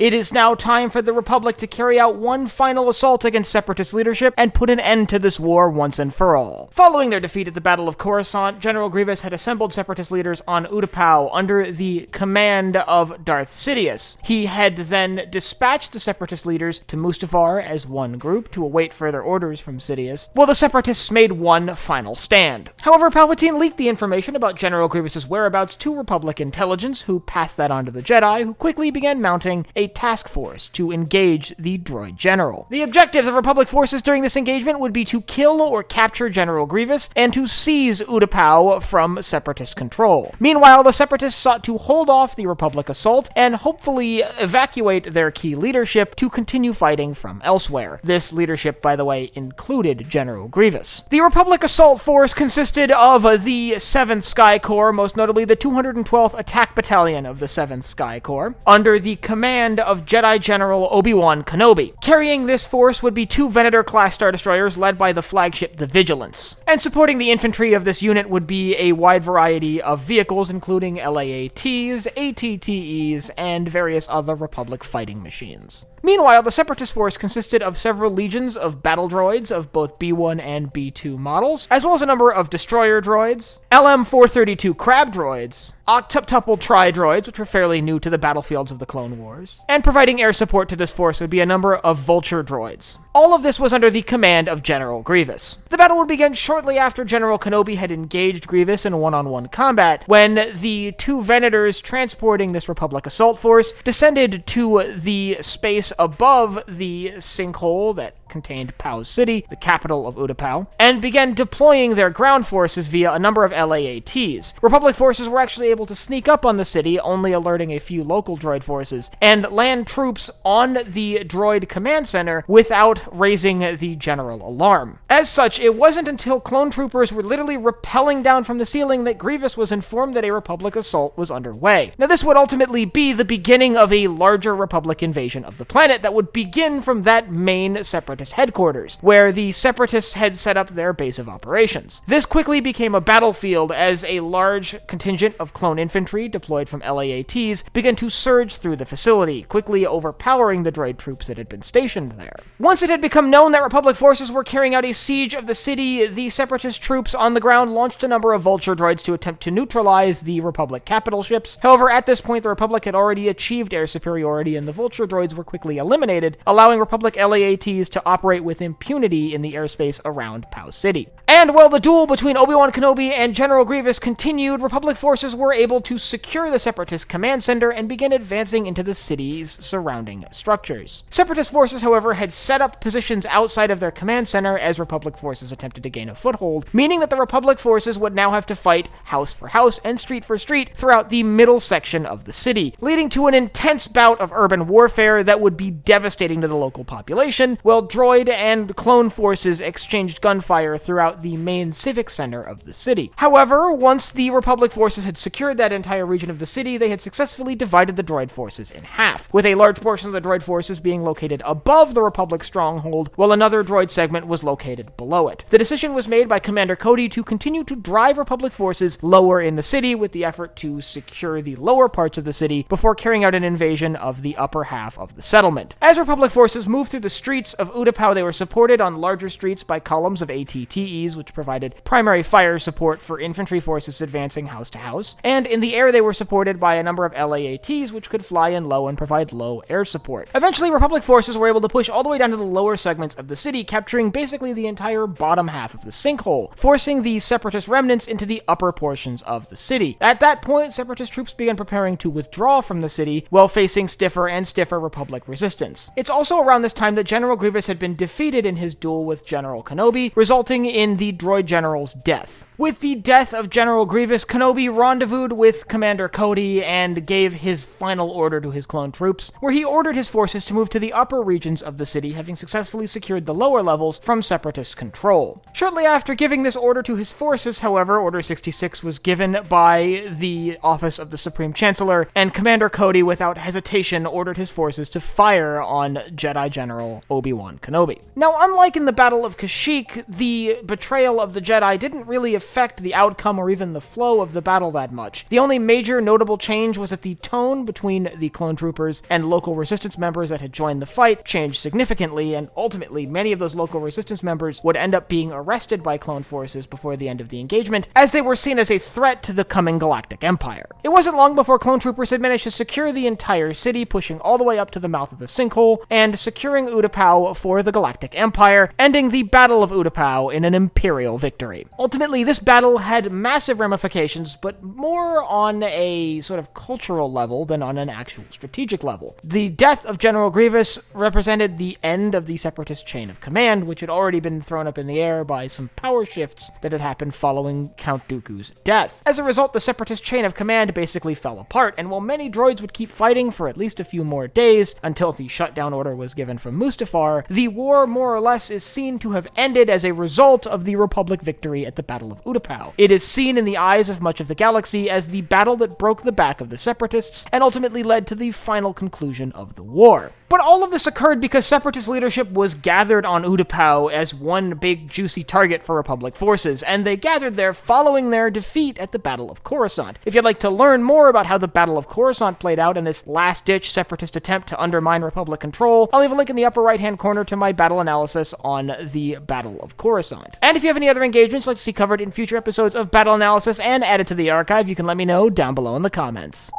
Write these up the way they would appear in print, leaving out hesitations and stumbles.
It is now time for the Republic to carry out one final assault against Separatist leadership and put an end to this war once and for all. Following their defeat at the Battle of Coruscant, General Grievous had assembled Separatist leaders on Utapau under the command of Darth Sidious. He had then dispatched the Separatist leaders to Mustafar as one group to await further orders from Sidious, while the Separatists made one final stand. However, Palpatine leaked the information about General Grievous's whereabouts to Republic intelligence, who passed that on to the Jedi, who quickly began mounting a task force to engage the droid general. The objectives of Republic forces during this engagement would be to kill or capture General Grievous and to seize Utapau from Separatist control. Meanwhile, the Separatists sought to hold off the Republic assault and hopefully evacuate their key leadership to continue fighting from elsewhere. This leadership, by the way, included General Grievous. The Republic assault force consisted of the 7th Sky Corps, most notably the 212th Attack Battalion of the 7th Sky Corps, under the command of Jedi General Obi-Wan Kenobi. Carrying this force would be 2 Venator-class Star Destroyers led by the flagship the Vigilance. And supporting the infantry of this unit would be a wide variety of vehicles, including LAATs, ATTEs, and various other Republic fighting machines. Meanwhile, the Separatist force consisted of several legions of battle droids of both B1 and B2 models, as well as a number of destroyer droids, LM-432 crab droids, octuple tri-droids, which were fairly new to the battlefields of the Clone Wars, and providing air support to this force would be a number of vulture droids. All of this was under the command of General Grievous. The battle would begin shortly after General Kenobi had engaged Grievous in one-on-one combat, when the 2 Venators transporting this Republic assault force descended to the space above the sinkhole that contained Pau's city, the capital of Utapau, and began deploying their ground forces via a number of LAATs. Republic forces were actually able to sneak up on the city, only alerting a few local droid forces, and land troops on the droid command center without raising the general alarm. As such, it wasn't until clone troopers were literally rappelling down from the ceiling that Grievous was informed that a Republic assault was underway. Now, this would ultimately be the beginning of a larger Republic invasion of the planet that would begin from that main Separatist headquarters, where the Separatists had set up their base of operations. This quickly became a battlefield as a large contingent of clone infantry deployed from LAATs began to surge through the facility, quickly overpowering the droid troops that had been stationed there. Once it had become known that Republic forces were carrying out a siege of the city, the Separatist troops on the ground launched a number of vulture droids to attempt to neutralize the Republic capital ships. However, at this point, the Republic had already achieved air superiority and the vulture droids were quickly eliminated, allowing Republic LAATs to operate with impunity in the airspace around Pau City. And while the duel between Obi-Wan Kenobi and General Grievous continued, Republic forces were able to secure the Separatist command center and begin advancing into the city's surrounding structures. Separatist forces, however, had set up positions outside of their command center as Republic forces attempted to gain a foothold, meaning that the Republic forces would now have to fight house for house and street for street throughout the middle section of the city, leading to an intense bout of urban warfare that would be devastating to the local population, while droid and clone forces exchanged gunfire throughout the main civic center of the city. However, once the Republic forces had secured that entire region of the city, they had successfully divided the droid forces in half, with a large portion of the droid forces being located above the Republic stronghold, while another droid segment was located below it. The decision was made by Commander Cody to continue to drive Republic forces lower in the city, with the effort to secure the lower parts of the city before carrying out an invasion of the upper half of the settlement. As Republic forces moved through the streets of Utapau, they were supported on larger streets by columns of ATTEs, which provided primary fire support for infantry forces advancing house to house, and in the air they were supported by a number of LAATs, which could fly in low and provide low air support. Eventually, Republic forces were able to push all the way down to the lower segments of the city, capturing basically the entire bottom half of the sinkhole, forcing the Separatist remnants into the upper portions of the city. At that point, Separatist troops began preparing to withdraw from the city while facing stiffer and stiffer Republic resistance. It's also around this time that General Grievous had been defeated in his duel with General Kenobi, resulting in the droid general's death. With the death of General Grievous, Kenobi rendezvoused with Commander Cody and gave his final order to his clone troops, where he ordered his forces to move to the upper regions of the city, having successfully secured the lower levels from Separatist control. Shortly after giving this order to his forces, however, Order 66 was given by the Office of the Supreme Chancellor, and Commander Cody, without hesitation, ordered his forces to fire on Jedi General Obi-Wan Kenobi. Now, unlike in the Battle of Kashyyyk, the betrayal of the Jedi didn't really affect the outcome or even the flow of the battle that much. The only major notable change was that the tone between the clone troopers and local resistance members that had joined the fight changed significantly, and ultimately many of those local resistance members would end up being arrested by clone forces before the end of the engagement, as they were seen as a threat to the coming Galactic Empire. It wasn't long before clone troopers had managed to secure the entire city, pushing all the way up to the mouth of the sinkhole, and securing Utapau for the Galactic Empire, ending the Battle of Utapau in an Imperial victory. Ultimately, this battle had massive ramifications, but more on a sort of cultural level than on an actual strategic level. The death of General Grievous represented the end of the Separatist chain of command, which had already been thrown up in the air by some power shifts that had happened following Count Dooku's death. As a result, the Separatist chain of command basically fell apart, and while many droids would keep fighting for at least a few more days until the shutdown order was given from Mustafar, the war more or less is seen to have ended as a result of the Republic victory at the Battle of Utapau. It is seen in the eyes of much of the galaxy as the battle that broke the back of the Separatists and ultimately led to the final conclusion of the war. But all of this occurred because Separatist leadership was gathered on Utapau as one big juicy target for Republic forces, and they gathered there following their defeat at the Battle of Coruscant. If you'd like to learn more about how the Battle of Coruscant played out in this last-ditch Separatist attempt to undermine Republic control, I'll leave a link in the upper right-hand corner to my battle analysis on the Battle of Coruscant. And if you have any other engagements you'd like to see covered in future episodes of Battle Analysis and added to the archive, you can let me know down below in the comments.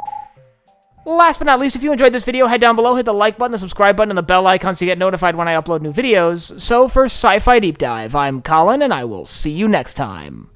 Last but not least, if you enjoyed this video, head down below, hit the like button, the subscribe button, and the bell icon so you get notified when I upload new videos. So for Sci-Fi Deep Dive, I'm Colin, and I will see you next time.